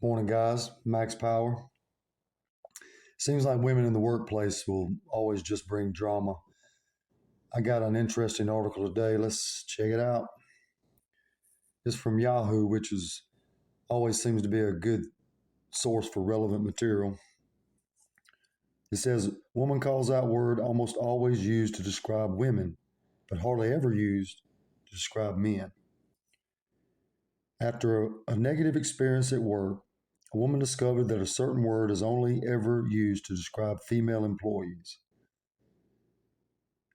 Morning, guys. Max Power. Seems like women in the workplace will always just bring drama. I got an interesting article today. Let's check it out. It's from Yahoo, which is always seems to be a good source for relevant material. It says, woman calls out word almost always used to describe women, but hardly ever used to describe men. After a negative experience at work, a woman discovered that a certain word is only ever used to describe female employees.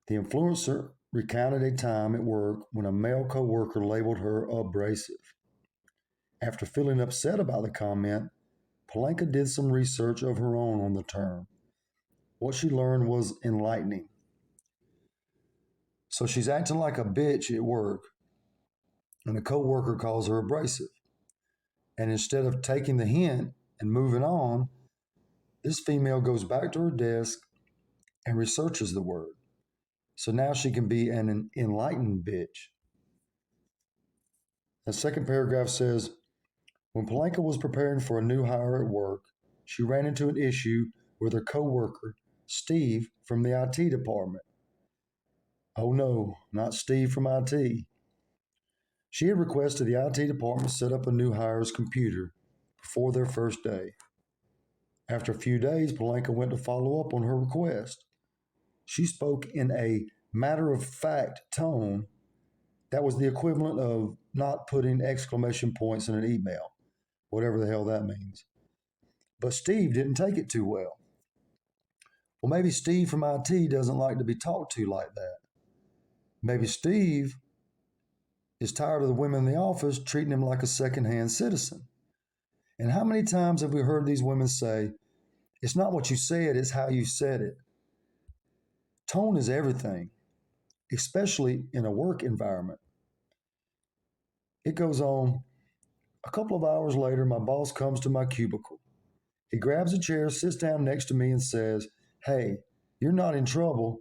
The influencer recounted a time at work when a male coworker labeled her abrasive. After feeling upset about the comment, Palenka did some research of her own on the term. What she learned was enlightening. So she's acting like a bitch at work, and a coworker calls her abrasive. And instead of taking the hint and moving on, this female goes back to her desk and researches the word. So now she can be an enlightened bitch. The second paragraph says, when Palenka was preparing for a new hire at work, she ran into an issue with her coworker, Steve, from the IT department. Oh no, not Steve from IT. She had requested the IT department set up a new hire's computer before their first day. After a few days, Palenka went to follow up on her request. She spoke in a matter-of-fact tone that was the equivalent of not putting exclamation points in an email, whatever the hell that means. But Steve didn't take it too well. Well, maybe Steve from IT doesn't like to be talked to like that. Maybe Steve is tired of the women in the office treating him like a second-hand citizen. And how many times have we heard these women say, it's not what you said, it's how you said it. Tone is everything, especially in a work environment. It goes on. A couple of hours later, my boss comes to my cubicle. He grabs a chair, sits down next to me, and says, hey, you're not in trouble.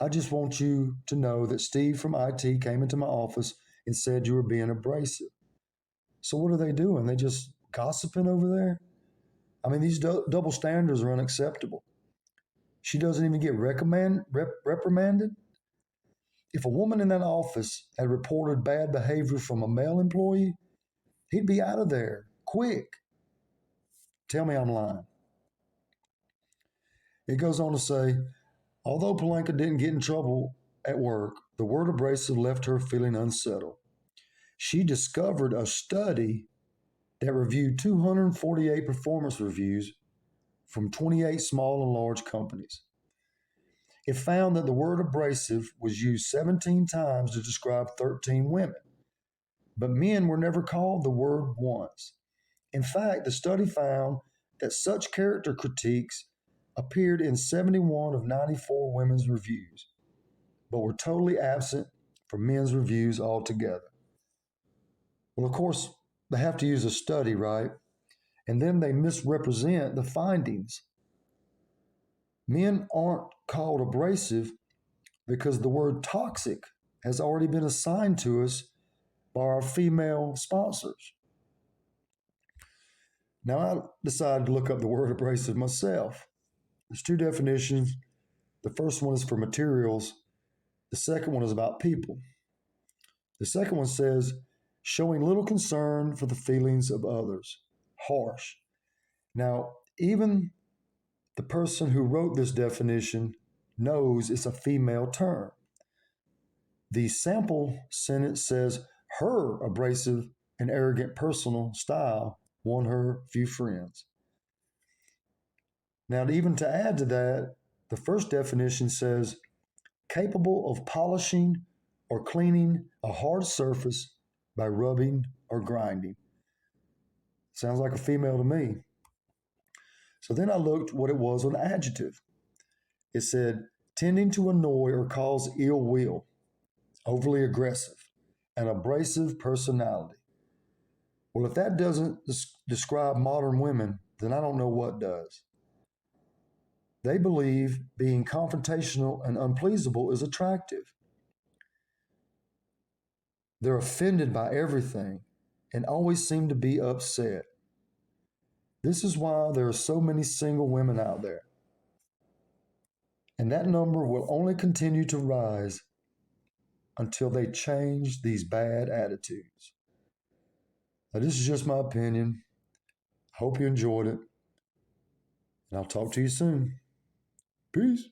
I just want you to know that Steve from IT came into my office and said you were being abrasive. So what are they doing? They just gossiping over there? I mean, these double standards are unacceptable. She doesn't even get reprimanded. If a woman in that office had reported bad behavior from a male employee, he'd be out of there quick. Tell me I'm lying. It goes on to say, although Palenka didn't get in trouble at work, the word abrasive left her feeling unsettled. She discovered a study that reviewed 248 performance reviews from 28 small and large companies. It found that the word abrasive was used 17 times to describe 13 women, but men were never called the word once. In fact, the study found that such character critiques appeared in 71 of 94 women's reviews, but were totally absent from men's reviews altogether. Well, of course, they have to use a study, right? And then they misrepresent the findings. Men aren't called abrasive because the word toxic has already been assigned to us by our female sponsors. Now, I decided to look up the word abrasive myself. There's two definitions. The first one is for materials. The second one is about people. The second one says, showing little concern for the feelings of others. Harsh. Now, even the person who wrote this definition knows it's a female term. The sample sentence says, her abrasive and arrogant personal style won her few friends. Now, even to add to that, the first definition says, capable of polishing or cleaning a hard surface by rubbing or grinding. Sounds like a female to me. So then I looked what it was on adjective. It said, tending to annoy or cause ill will, overly aggressive, an abrasive personality. Well, if that doesn't describe modern women, then I don't know what does. They believe being confrontational and unpleasable is attractive. They're offended by everything and always seem to be upset. This is why there are so many single women out there. And that number will only continue to rise until they change these bad attitudes. Now, this is just my opinion. Hope you enjoyed it. And I'll talk to you soon. Peace.